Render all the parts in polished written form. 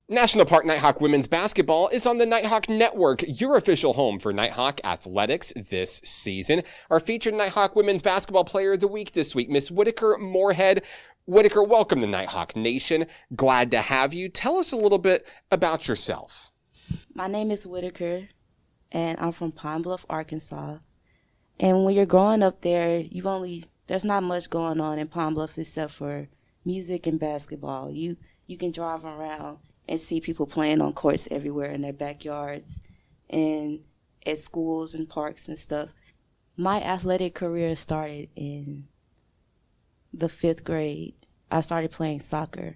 National Park Nighthawk women's basketball is on the Nighthawk Network, your official home for Nighthawk athletics this season. Our featured Nighthawk women's basketball player of the week this week, Miss Whittaker Moorehead. Whittaker, welcome to Nighthawk Nation. Glad to have you. Tell us a little bit about yourself. My name is Whittaker, and I'm from Pine Bluff, Arkansas. And when you're growing up there, there's not much going on in Pine Bluff except for music and basketball. You can drive around and see people playing on courts everywhere in their backyards and at schools and parks and stuff. My athletic career started in the 5th grade. I started playing soccer,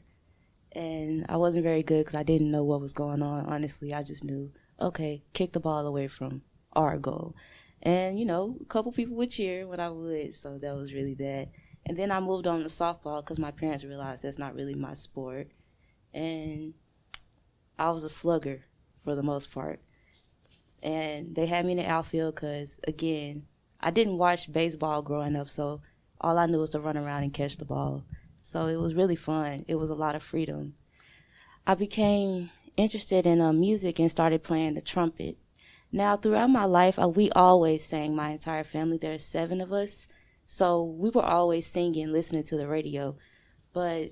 and I wasn't very good because I didn't know what was going on. Honestly, I just knew, okay, kick the ball away from our goal. And, a couple people would cheer when I would, so that was really that. And then I moved on to softball because my parents realized that's not really my sport. And I was a slugger for the most part. And they had me in the outfield because, again, I didn't watch baseball growing up, so all I knew was to run around and catch the ball. So it was really fun. It was a lot of freedom. I became interested in music and started playing the trumpet. Now, throughout my life, we always sang, my entire family. There's 7 of us, so we were always singing, listening to the radio. But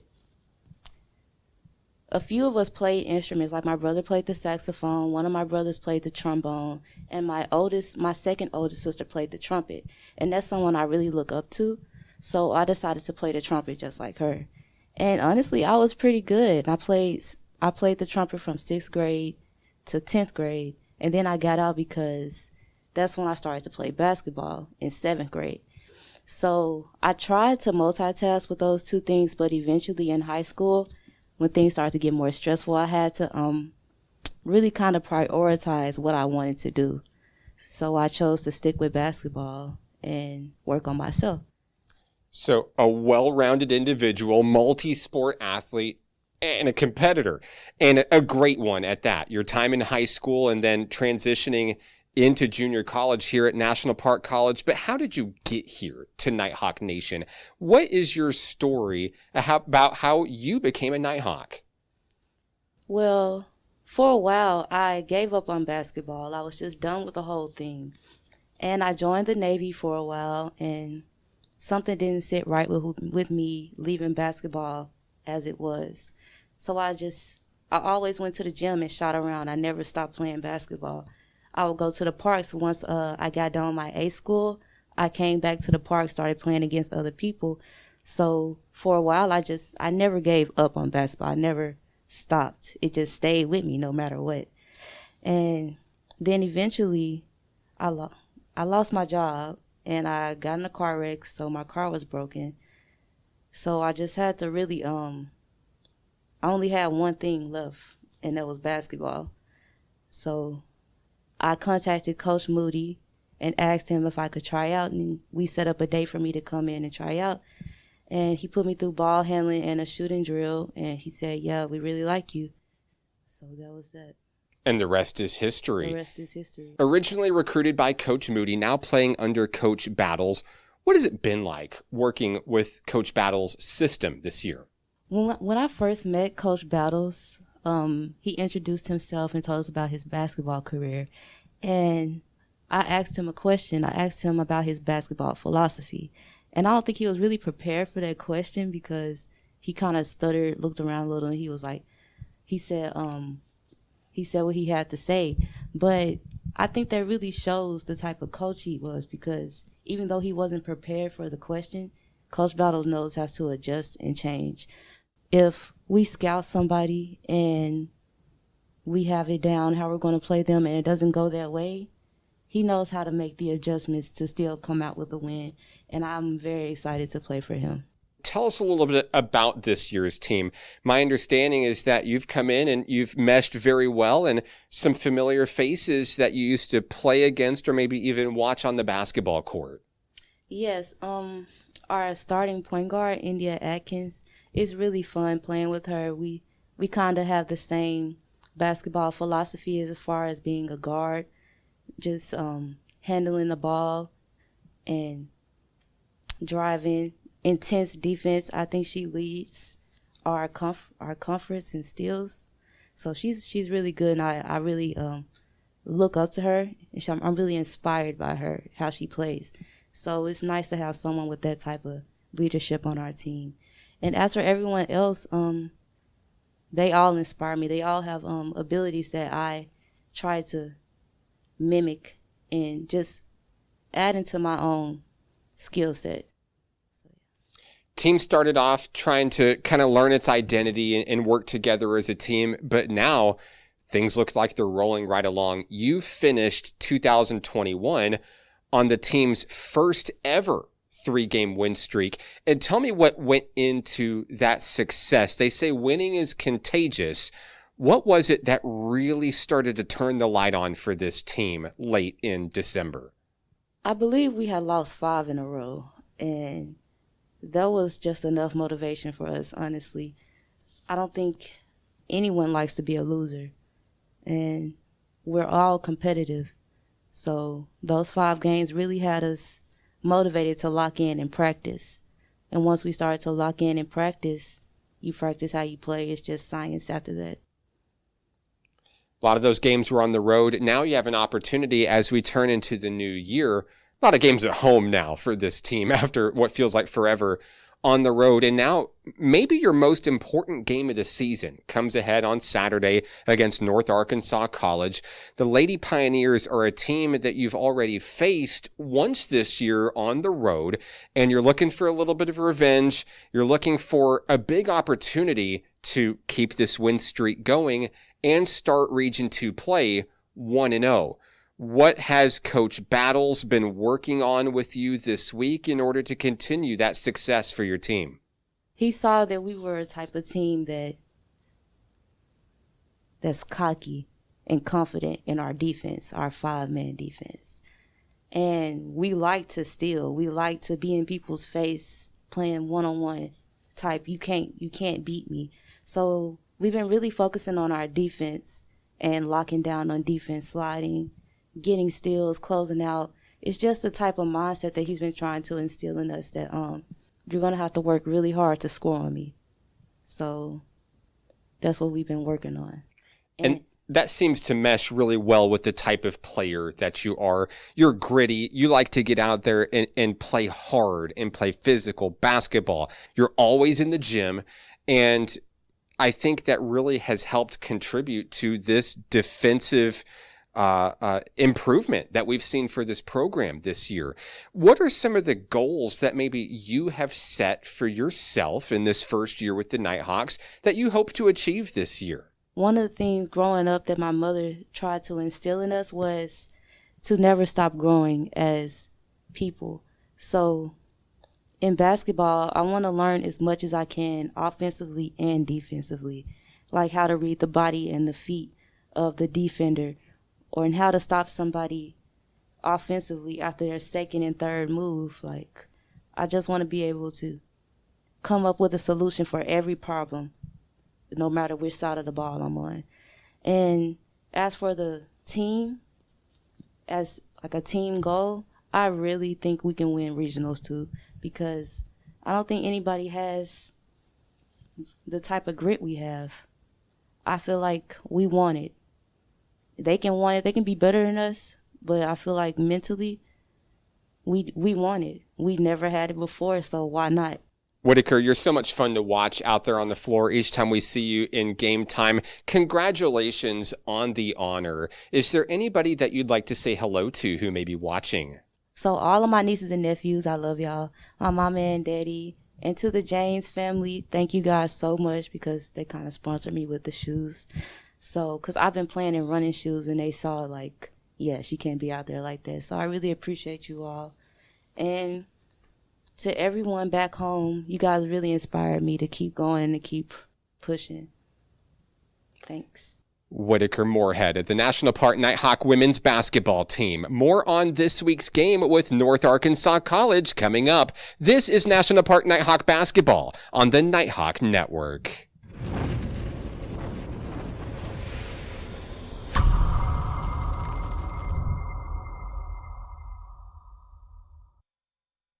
a few of us played instruments, like my brother played the saxophone, one of my brothers played the trombone, and my second oldest sister played the trumpet. And that's someone I really look up to, so I decided to play the trumpet just like her. And honestly, I was pretty good. I played the trumpet from 6th grade to 10th grade, and then I got out because that's when I started to play basketball in 7th grade. So I tried to multitask with those 2 things, but eventually in high school, when things started to get more stressful, I had to really kind of prioritize what I wanted to do. So I chose to stick with basketball and work on myself. So a well-rounded individual, multi-sport athlete, and a competitor, and a great one at that. Your time in high school and then transitioning into junior college here at National Park College. But how did you get here to Nighthawk Nation? What is your story about how you became a Nighthawk? Well, for a while, I gave up on basketball. I was just done with the whole thing. And I joined the Navy for a while, and something didn't sit right with me leaving basketball as it was. So I always went to the gym and shot around. I never stopped playing basketball. I would go to the parks once I got done my A school. I came back to the park, started playing against other people. So for a while, I never gave up on basketball. I never stopped. It just stayed with me no matter what. And then eventually, I lost my job, and I got in a car wreck, so my car was broken. So I just had to really, I only had one thing left, and that was basketball. So I contacted Coach Moody and asked him if I could try out, and we set up a date for me to come in and try out. And he put me through ball handling and a shooting drill, and he said, yeah, we really like you. So that was that. And the rest is history. The rest is history. Originally recruited by Coach Moody, now playing under Coach Battles. What has it been like working with Coach Battles' system this year? When I first met Coach Battles, he introduced himself and told us about his basketball career. And I asked him a question. I asked him about his basketball philosophy. And I don't think he was really prepared for that question because he kind of stuttered, looked around a little, and he said what he had to say. But I think that really shows the type of coach he was, because even though he wasn't prepared for the question, Coach Battles knows how to adjust and change. If we scout somebody and we have it down how we're going to play them and it doesn't go that way, he knows how to make the adjustments to still come out with a win. And I'm very excited to play for him. Tell us a little bit about this year's team. My understanding is that you've come in and you've meshed very well, and some familiar faces that you used to play against or maybe even watch on the basketball court. Yes, our starting point guard, India Atkins, it's really fun playing with her. We kind of have the same basketball philosophy as far as being a guard, just handling the ball and driving. Intense defense. I think she leads our conference in steals. So she's really good, and I really look up to her, and I'm really inspired by her, how she plays. So it's nice to have someone with that type of leadership on our team. And as for everyone else, they all inspire me. They all have abilities that I try to mimic and just add into my own skill set. Team started off trying to kind of learn its identity and work together as a team, but now things look like they're rolling right along. You finished 2021 on the team's first ever 3-game win streak. And tell me what went into that success. They say winning is contagious. What was it that really started to turn the light on for this team late in December? I believe we had lost 5 in a row, and that was just enough motivation for us, honestly. I don't think anyone likes to be a loser, and we're all competitive. So those 5 games really had us motivated to lock in practice. And once we started to lock in practice, you practice how you play. It's just science after that. A lot of those games were on the road. Now you have an opportunity as we turn into the new year. A lot of games at home now for this team after what feels like forever on the road. And now maybe your most important game of the season comes ahead on Saturday against North Arkansas College. The Lady Pioneers are a team that you've already faced once this year on the road, and you're looking for a little bit of revenge. You're looking for a big opportunity to keep this win streak going and start Region II play 1-0. What has Coach Battles been working on with you this week in order to continue that success for your team? He saw that we were a type of team that's cocky and confident in our defense, our 5-man defense. And we like to steal. We like to be in people's face playing one-on-one type. You can't beat me. So we've been really focusing on our defense and locking down on defense, sliding, getting steals, closing out. It's just the type of mindset that he's been trying to instill in us, that you're going to have to work really hard to score on me. So that's what we've been working on. And that seems to mesh really well with the type of player that you are. You're gritty. You like to get out there and play hard and play physical basketball. You're always in the gym. And I think that really has helped contribute to this defensive improvement that we've seen for this program this year. What are some of the goals that maybe you have set for yourself in this first year with the Nighthawks that you hope to achieve this year? One of the things growing up that my mother tried to instill in us was to never stop growing as people. So in basketball, I want to learn as much as I can offensively and defensively, like how to read the body and the feet of the defender, or in how to stop somebody offensively after their second and third move. Like, I just want to be able to come up with a solution for every problem, no matter which side of the ball I'm on. And as for the team, as like a team goal, I really think we can win regionals too, because I don't think anybody has the type of grit we have. I feel like we want it. They can want it. They can be better than us, but I feel like mentally, we want it. We never had it before, so why not? Whittaker, you're so much fun to watch out there on the floor each time we see you in game time. Congratulations on the honor. Is there anybody that you'd like to say hello to who may be watching? So all of my nieces and nephews, I love y'all. My mama and daddy. And to the James family, thank you guys so much, because they kind of sponsored me with the shoes. So, because I've been playing in running shoes, and they saw, like, yeah, she can't be out there like that. So I really appreciate you all. And to everyone back home, you guys really inspired me to keep going and to keep pushing. Thanks. Whittaker Moorehead of the National Park Nighthawk women's basketball team. More on this week's game with North Arkansas College coming up. This is National Park Nighthawk basketball on the Nighthawk Network.